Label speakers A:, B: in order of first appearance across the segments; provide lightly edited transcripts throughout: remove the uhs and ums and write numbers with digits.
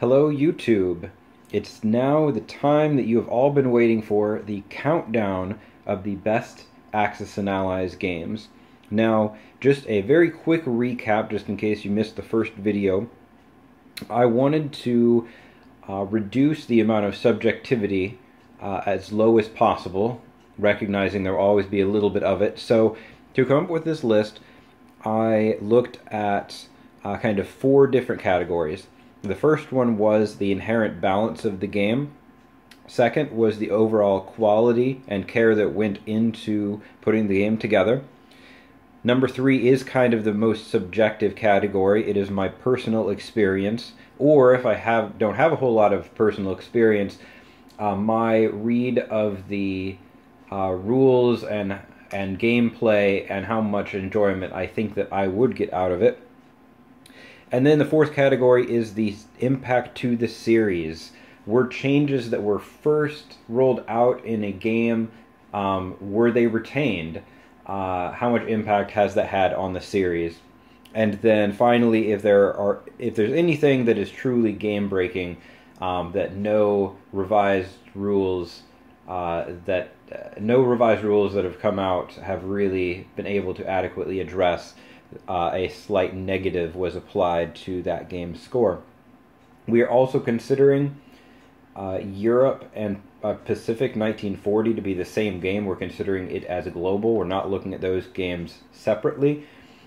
A: Hello YouTube. It's now the time that you have all been waiting for, the countdown of the best Axis and Allies games. Now, just a very quick recap, just in case you missed the first video. I wanted to reduce the amount of subjectivity as low as possible, recognizing there will always be a little bit of it. So, to come up with this list, I looked at kind of 4 different categories. The first one was the inherent balance of the game. Second was the overall quality and care that went into putting the game together. Number 3 is kind of the most subjective category. It is my personal experience, or if I don't have a whole lot of personal experience, my read of the rules and gameplay and how much enjoyment I think that I would get out of it. And then the 4th category is the impact to the series. Were changes that were first rolled out in a game, were they retained? How much impact has that had on the series? And then finally, if there's anything that is truly game-breaking, that no revised rules that have come out have really been able to adequately address, a slight negative was applied to that game's score. We are also considering Europe and Pacific 1940 to be the same game. We're considering it as a global. We're not looking at those games separately.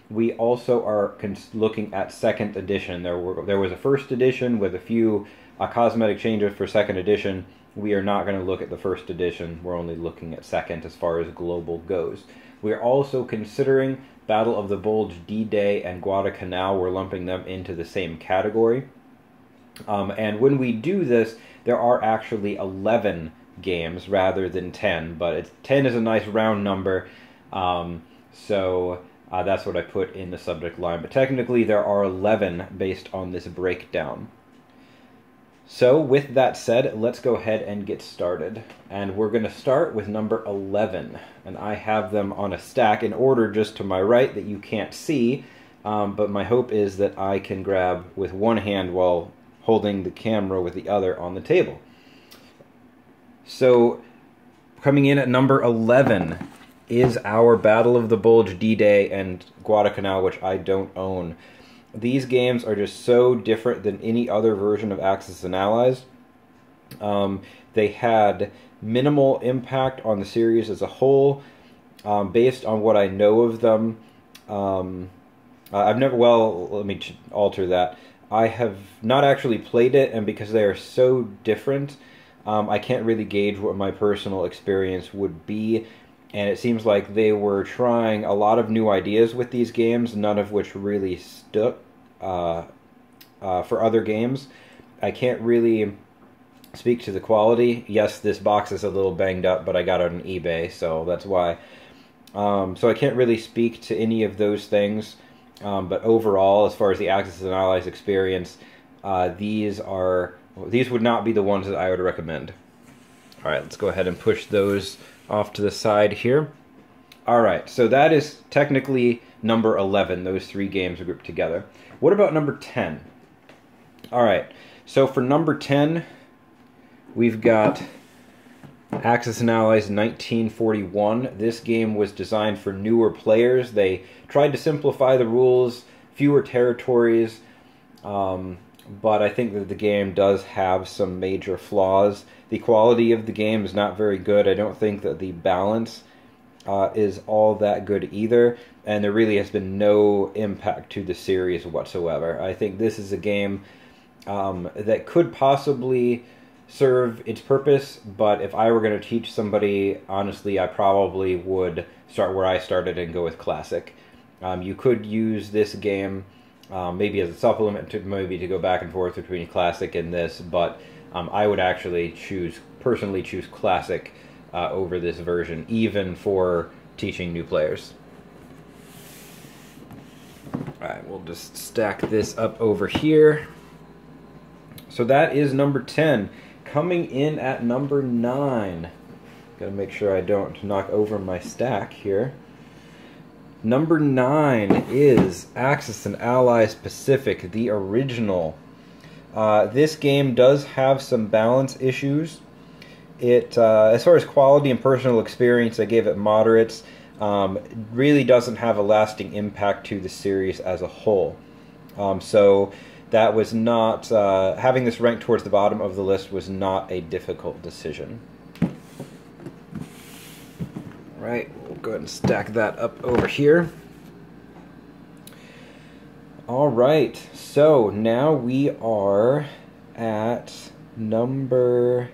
A: We also are looking at 2nd edition. There was a 1st edition with a few cosmetic changes for 2nd edition. We are not going to look at the 1st edition. We're only looking at 2nd as far as global goes. We are also considering Battle of the Bulge, DDay, and Guadalcanal. We're lumping them into the same category. And when we do this, there are actually 11 games rather than 10, but 10 is a nice round number, so that's what I put in the subject line. But technically there are 11 based on this breakdown. So with that said, let's go ahead and get started. And we're going to start with number 11. And I have them on a stack in order just to my right that you can't see. But my hope is that I can grab with one hand while holding the camera with the other on the table. So coming in at number 11 is our Battle of the Bulge, DDay, and Guadalcanal, which I don't own. These games are just so different than any other version of Axis and Allies. They had minimal impact on the series as a whole. Based on what I know of them, let me alter that. I have not actually played it, and because they are so different, I can't really gauge what my personal experience would be. And it seems like they were trying a lot of new ideas with these games, none of which really stuck for other games. I can't really speak to the quality. Yes, this box is a little banged up, but I got it on eBay, so that's why. So I can't really speak to any of those things. But overall, as far as the Axis and Allies experience, these would not be the ones that I would recommend. All right, let's go ahead and push those off to the side here. Alright, so that is technically number 11. Those 3 games are grouped together. What about number 10? Alright, so for number 10, we've got Axis and Allies 1941. This game was designed for newer players. They tried to simplify the rules, fewer territories, but I think that the game does have some major flaws. The quality of the game is not very good. I don't think that the balance is all that good either, and there really has been no impact to the series whatsoever. I think this is a game that could possibly serve its purpose, but if I were going to teach somebody, honestly, I probably would start where I started and go with Classic. You could use this game maybe as a supplement to go back and forth between Classic and this, but I would actually personally choose Classic over this version, even for teaching new players. Alright, we'll just stack this up over here. So that is number 10. Coming in at number 9. Gotta make sure I don't knock over my stack here. Number 9 is Axis and Allies Pacific, the original. This game does have some balance issues. It, as far as quality and personal experience, I gave it moderates. It really doesn't have a lasting impact to the series as a whole. So that was not, having this ranked towards the bottom of the list was not a difficult decision. Right, we'll go ahead and stack that up over here. Alright, so now we are at number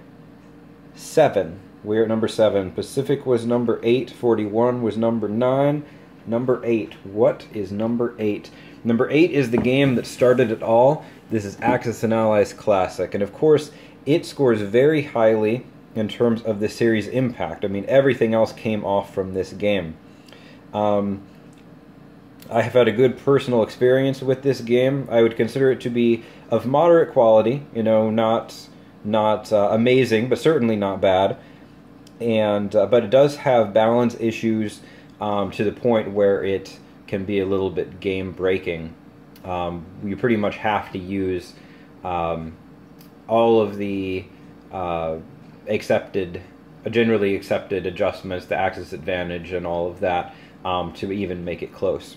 A: 7. We're at number 7. Pacific was number 8. 41 was number 9. Number 8. What is number 8? Number 8 is the game that started it all. This is Axis and Allies Classic. And of course, it scores very highly in terms of the series' impact. I mean, everything else came off from this game. I have had a good personal experience with this game. I would consider it to be of moderate quality, you know, not amazing, but certainly not bad. And but it does have balance issues to the point where it can be a little bit game breaking. You pretty much have to use all of the generally accepted adjustments, the axis advantage, and all of that to even make it close.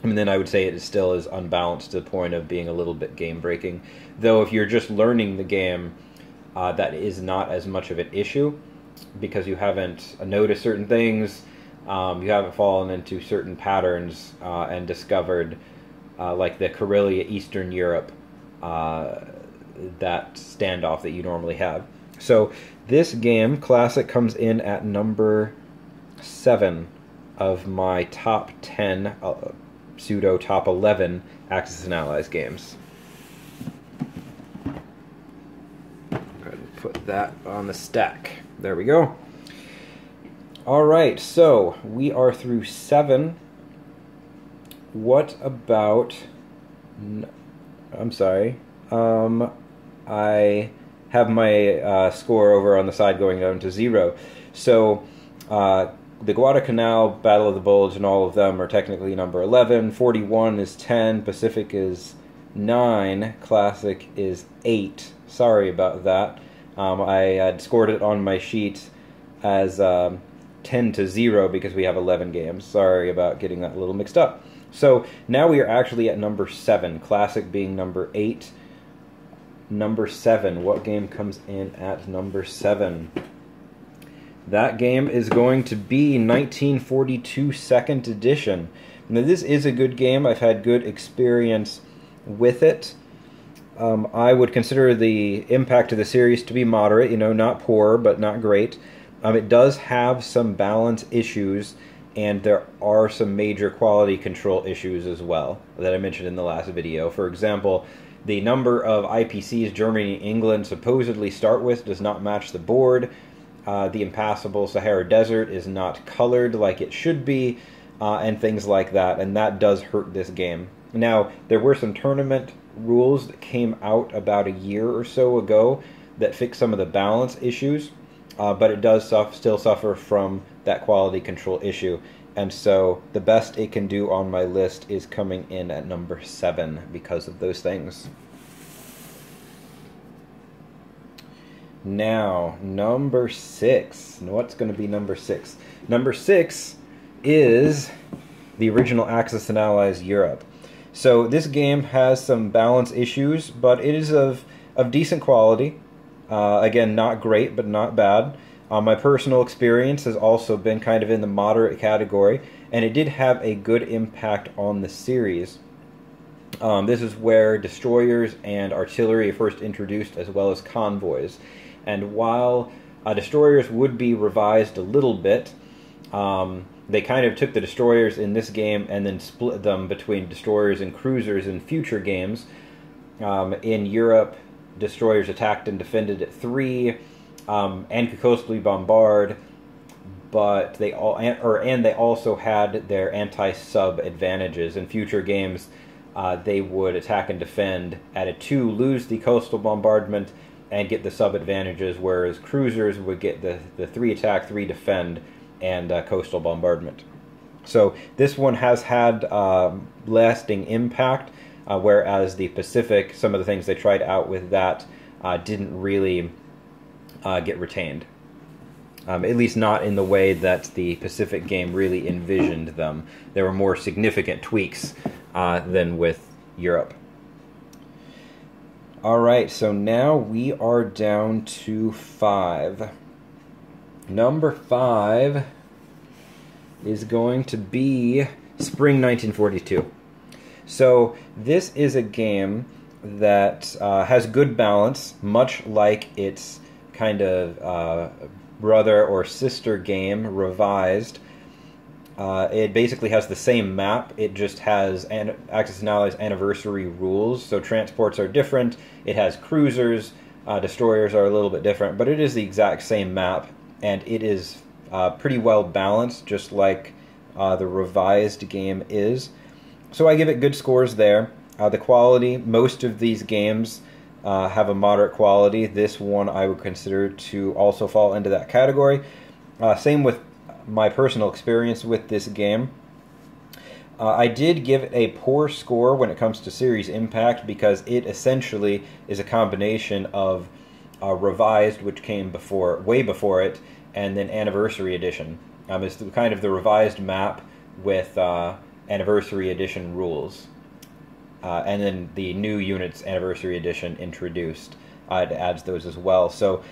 A: And then I would say it still is unbalanced to the point of being a little bit game-breaking. Though if you're just learning the game, that is not as much of an issue, because you haven't noticed certain things, you haven't fallen into certain patterns and discovered, like the Karelia Eastern Europe, that standoff that you normally have. So this game, Classic, comes in at number 7 of my top 10 pseudo top 11 Axis and Allies games. Go ahead and put that on the stack. There we go. Alright, so we are through 7. What about... I'm sorry. I have my score over on the side going down to 0. So, the Guadalcanal, Battle of the Bulge, and all of them are technically number 11. 41 is 10. Pacific is 9. Classic is 8. Sorry about that. I had scored it on my sheet as 10 to 0 because we have 11 games. Sorry about getting that a little mixed up. So now we are actually at number 7. Classic being number 8. Number 7. What game comes in at number 7? That game is going to be 1942 2nd Edition. Now, this is a good game. I've had good experience with it. I would consider the impact of the series to be moderate, you know, not poor, but not great. It does have some balance issues, and there are some major quality control issues as well that I mentioned in the last video. For example, the number of IPCs Germany and England supposedly start with does not match the board. The impassable Sahara Desert is not colored like it should be, and things like that, and that does hurt this game. Now, there were some tournament rules that came out about a year or so ago that fixed some of the balance issues, but it does still suffer from that quality control issue, and so the best it can do on my list is coming in at number 7 because of those things. Now, number 6. What's going to be number 6? Number 6 is the original Axis and Allies Europe. So this game has some balance issues, but it is of decent quality. Again, not great, but not bad. My personal experience has also been kind of in the moderate category, and it did have a good impact on the series. This is where destroyers and artillery are first introduced, as well as convoys. And while destroyers would be revised a little bit, they kind of took the destroyers in this game and then split them between destroyers and cruisers in future games. In Europe, destroyers attacked and defended at 3, and could coastally bombard, but they also had their anti-sub advantages. In future games, they would attack and defend at a 2, lose the coastal bombardment, and get the sub advantages, whereas cruisers would get the 3 attack, 3 defend, and coastal bombardment. So this one has had lasting impact. whereas the Pacific, some of the things they tried out with that didn't really get retained. At least not in the way that the Pacific game really envisioned them. There were more significant tweaks than with Europe. Alright, so now we are down to 5. Number 5 is going to be Spring 1942. So this is a game that has good balance, much like its kind of brother or sister game, Revised. It basically has the same map, it just has Axis and Allies Anniversary rules, so transports are different, it has cruisers, destroyers are a little bit different, but it is the exact same map, and it is pretty well balanced, just like the Revised game is. So I give it good scores there. The quality, most of these games have a moderate quality. This one I would consider to also fall into that category. Same with my personal experience with this game. I did give it a poor score when it comes to series impact because it essentially is a combination of Revised, which came before, way before it, and then Anniversary Edition. It's kind of the Revised map with Anniversary Edition rules. And then the new units Anniversary Edition introduced. It adds those as well. So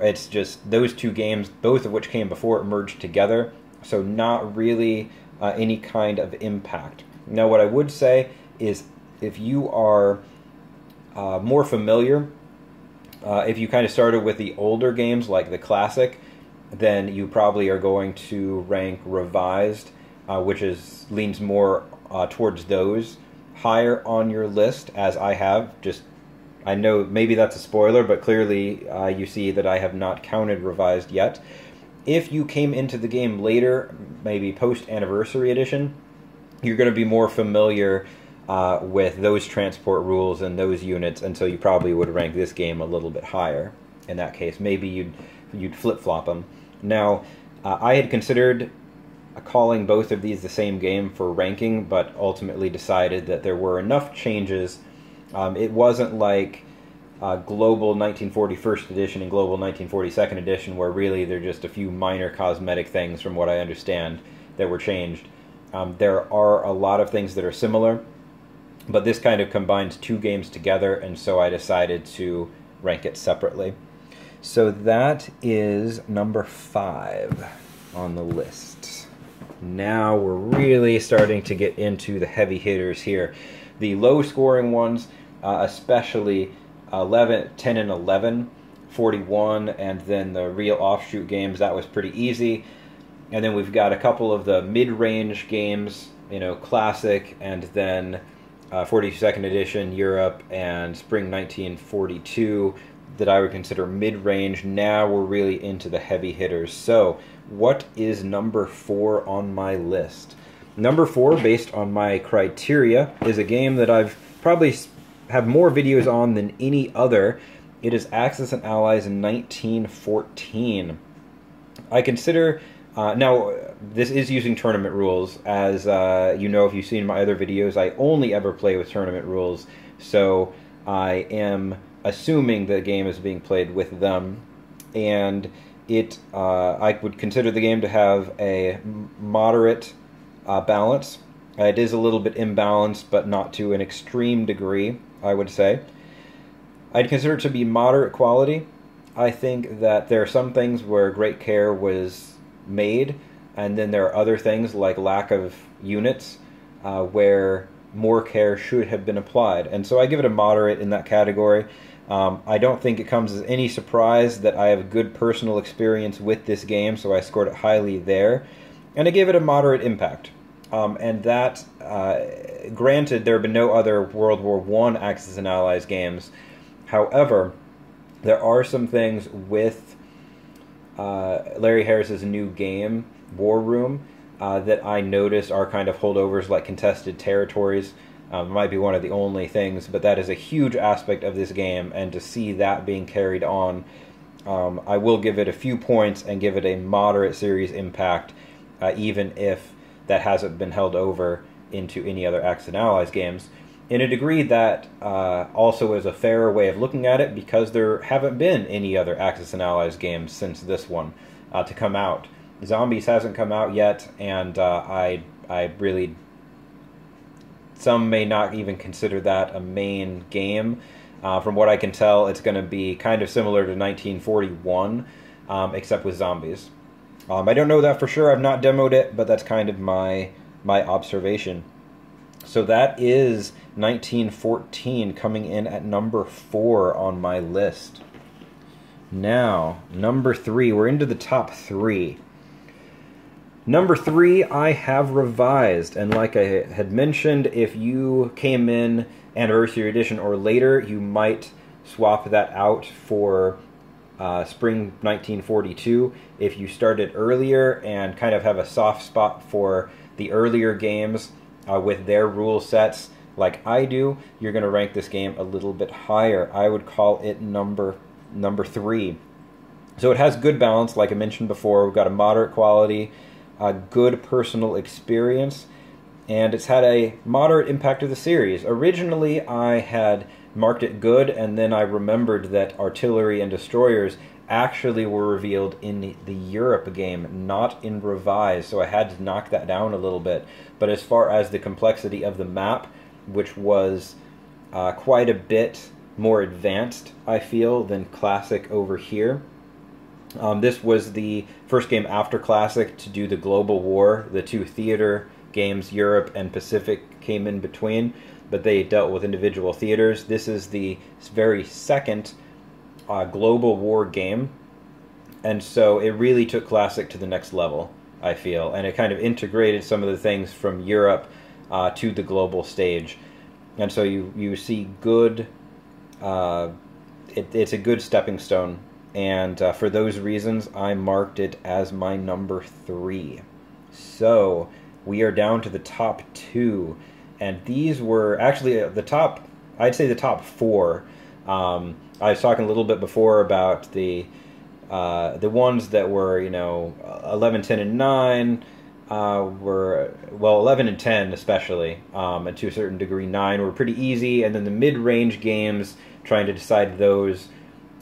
A: it's just those two games, both of which came before it, merged together. So not really any kind of impact. Now what I would say is if you are more familiar, if you kind of started with the older games like the Classic, then you probably are going to rank Revised, which leans more towards those higher on your list, as I have. I know maybe that's a spoiler, but clearly you see that I have not counted Revised yet. If you came into the game later, maybe post-Anniversary Edition, you're going to be more familiar with those transport rules and those units, and so you probably would rank this game a little bit higher. In that case, maybe you'd flip-flop them. Now, I had considered calling both of these the same game for ranking, but ultimately decided that there were enough changes. It wasn't like Global 1941st Edition and Global 1942nd Edition, where really they're just a few minor cosmetic things, from what I understand, that were changed. There are a lot of things that are similar, but this kind of combines two games together, and so I decided to rank it separately. So that is number 5 on the list. Now we're really starting to get into the heavy hitters here. The low-scoring ones, especially 10 and 11, 41, and then the real offshoot games, that was pretty easy. And then we've got a couple of the mid-range games, Classic, and then 42nd Edition, Europe, and Spring 1942, that I would consider mid-range. Now we're really into the heavy hitters. So, what is number 4 on my list? Number 4, based on my criteria, is a game that I've probably have more videos on than any other. It is Axis and Allies in 1914. I consider... now, this is using tournament rules. As you know, if you've seen my other videos, I only ever play with tournament rules. So I am assuming the game is being played with them. And I would consider the game to have a moderate balance. It is a little bit imbalanced, but not to an extreme degree, I would say. I'd consider it to be moderate quality. I think that there are some things where great care was made, and then there are other things like lack of units where more care should have been applied. And so I give it a moderate in that category. I don't think it comes as any surprise that I have a good personal experience with this game, so I scored it highly there. And I gave it a moderate impact. And that, granted, there have been no other World War I Axis and Allies games. However, there are some things with Larry Harris's new game, War Room, that I noticed are kind of holdovers, like contested territories. It might be one of the only things, but that is a huge aspect of this game, and to see that being carried on, I will give it a few points and give it a moderate series impact, even if that hasn't been held over into any other Axis and Allies games. In a degree that also is a fairer way of looking at it, because there haven't been any other Axis and Allies games since this one to come out. Zombies hasn't come out yet, and I really... Some may not even consider that a main game. From what I can tell, it's going to be kind of similar to 1941, except with zombies. I don't know that for sure. I've not demoed it, but that's kind of my observation. So that is 1914 coming in at number 4 on my list. Now, number 3. We're into the top 3. Number 3, I have revised, and like I had mentioned, if you came in Anniversary Edition or later, you might swap that out for Spring 1942. If you started earlier and kind of have a soft spot for the earlier games with their rule sets, like I do, you're going to rank this game a little bit higher. I would call it number 3. So it has good balance, like I mentioned before. We've got a moderate quality, a good personal experience, and it's had a moderate impact of the series. Originally, I had marked it good, and then I remembered that artillery and destroyers actually were revealed in the Europe game, not in Revised, so I had to knock that down a little bit. But as far as the complexity of the map, which was quite a bit more advanced, I feel, than Classic over here. This was the first game after Classic to do the Global War. The 2 theater games, Europe and Pacific, came in between, but they dealt with individual theaters. This is the very second Global War game, and so it really took Classic to the next level, I feel, and it kind of integrated some of the things from Europe to the global stage. And so you see good... it's a good stepping stone. And for those reasons, I marked it as my number 3. So we are down to the top 2. And these were actually the top, I'd say the top 4. I was talking a little bit before about the ones that were, 11, 10, and 9 were, well, 11 and 10 especially, and to a certain degree 9 were pretty easy. And then the mid-range games, trying to decide those,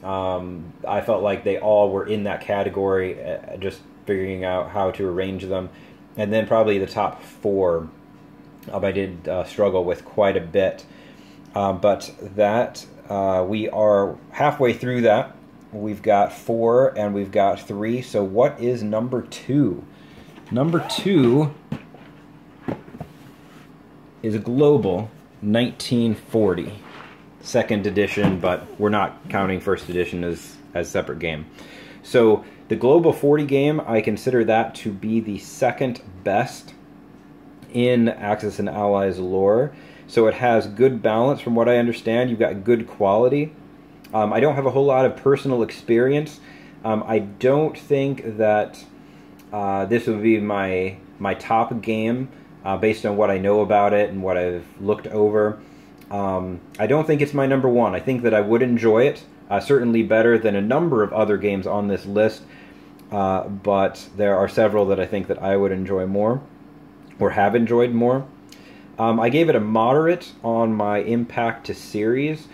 A: I felt like they all were in that category, just figuring out how to arrange them. And then probably the top 4 I did struggle with quite a bit. But that, we are halfway through that. We've got 4 and we've got 3. So what is number 2? Number 2 is Global 1940. Second edition, but we're not counting first edition as separate game. So the Global 40 game, I consider that to be the second best in Axis and Allies lore. So it has good balance from what I understand. You've got good quality. I don't have a whole lot of personal experience. I don't think that this would be my top game based on what I know about it and what I've looked over. I don't think it's my number 1. I think that I would enjoy it, certainly better than a number of other games on this list, but there are several that I think that I would enjoy more, or have enjoyed more. I gave it a moderate on my impact to series.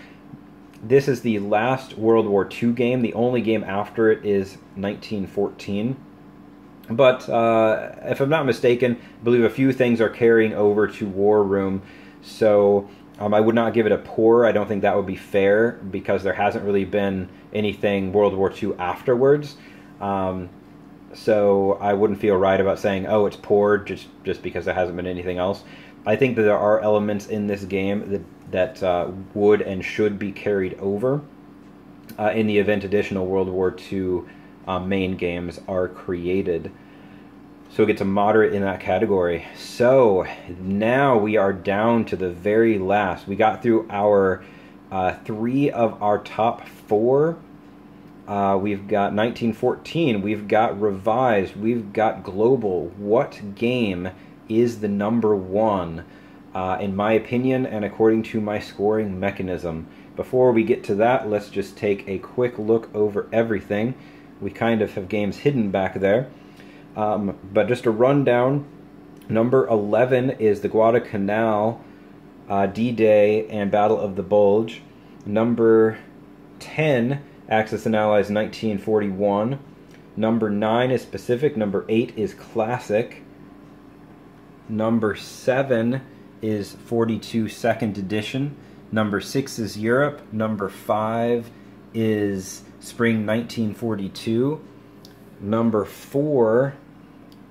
A: This is the last World War II game. The only game after it is 1914. But if I'm not mistaken, I believe a few things are carrying over to War Room, so I would not give it a poor. I don't think that would be fair, because there hasn't really been anything World War II afterwards. So I wouldn't feel right about saying, oh, it's poor just because there hasn't been anything else. I think that there are elements in this game that would and should be carried over in the event additional World War II main games are created. So it gets a moderate in that category. So now we are down to the very last. We got through our 3 of our top 4. We've got 1914. We've got Revised. We've got Global. What game is the number 1? In my opinion, and according to my scoring mechanism. Before we get to that, let's just take a quick look over everything. We kind of have games hidden back there. But just a rundown, number 11 is the Guadalcanal D-Day and Battle of the Bulge. Number 10, Axis and Allies 1941. Number 9 is Pacific. Number 8 is Classic. Number 7 is 42 Second Edition. Number 6 is Europe. Number 5 is Spring 1942. Number 4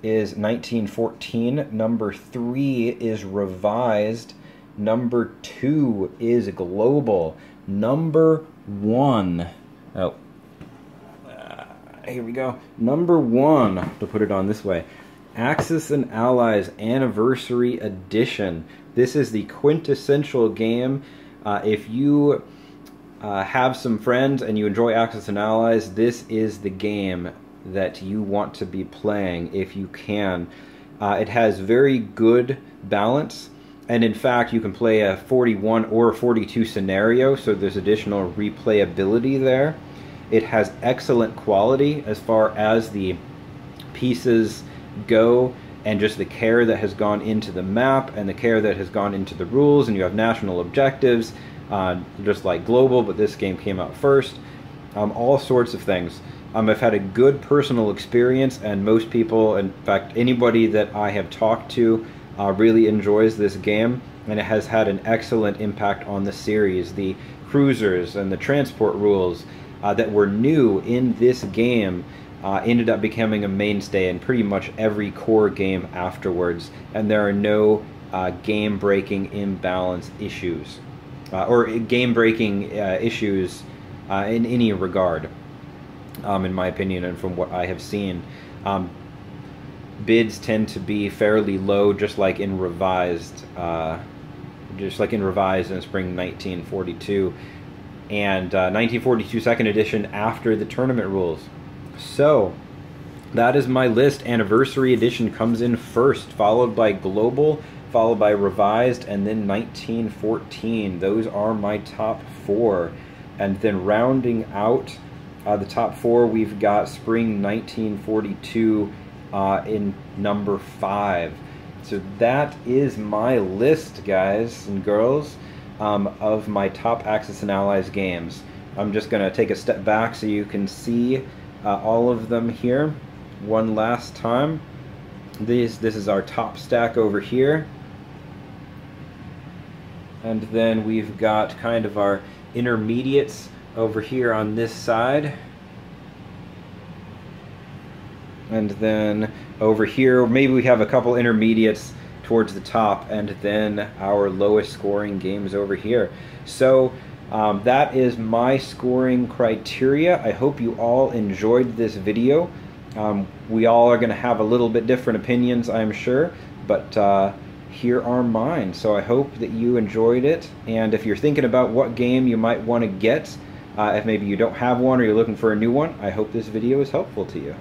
A: is 1914. Number 3 is Revised. Number 2 is Global. Number 1, here we go. Number 1, to put it on this way, Axis and Allies Anniversary Edition. This is the quintessential game. If you have some friends and you enjoy Axis and Allies, this is the game that you want to be playing if you can. It has very good balance, and in fact you can play a 41 or a 42 scenario, so there's additional replayability there. It has excellent quality as far as the pieces go, and just the care that has gone into the map and the care that has gone into the rules, and you have national objectives, just like Global, but this game came out first. All sorts of things. I've had a good personal experience, and most people, in fact anybody that I have talked to, really enjoys this game, and it has had an excellent impact on the series. The cruisers and the transport rules that were new in this game ended up becoming a mainstay in pretty much every core game afterwards, and there are no game-breaking imbalance issues, or game-breaking issues in any regard, in my opinion and from what I have seen. Bids tend to be fairly low, just like in Revised, in Spring 1942, and 1942 Second Edition after the tournament rules. So that is my list. Anniversary Edition comes in first, followed by Global, followed by Revised, and then 1914. Those are my top 4. And then rounding out the top 4, we've got Spring 1942 in number 5. So that is my list, guys and girls, of my top Axis and Allies games. I'm just going to take a step back so you can see all of them here one last time. This is our top stack over here, and then we've got kind of our intermediates over here on this side, and then over here maybe we have a couple intermediates towards the top, and then our lowest scoring games over here. So that is my scoring criteria. I hope you all enjoyed this video. We all are going to have a little bit different opinions, I'm sure, but here are mine. So I hope that you enjoyed it, and if you're thinking about what game you might want to get, if maybe you don't have one or you're looking for a new one, I hope this video is helpful to you.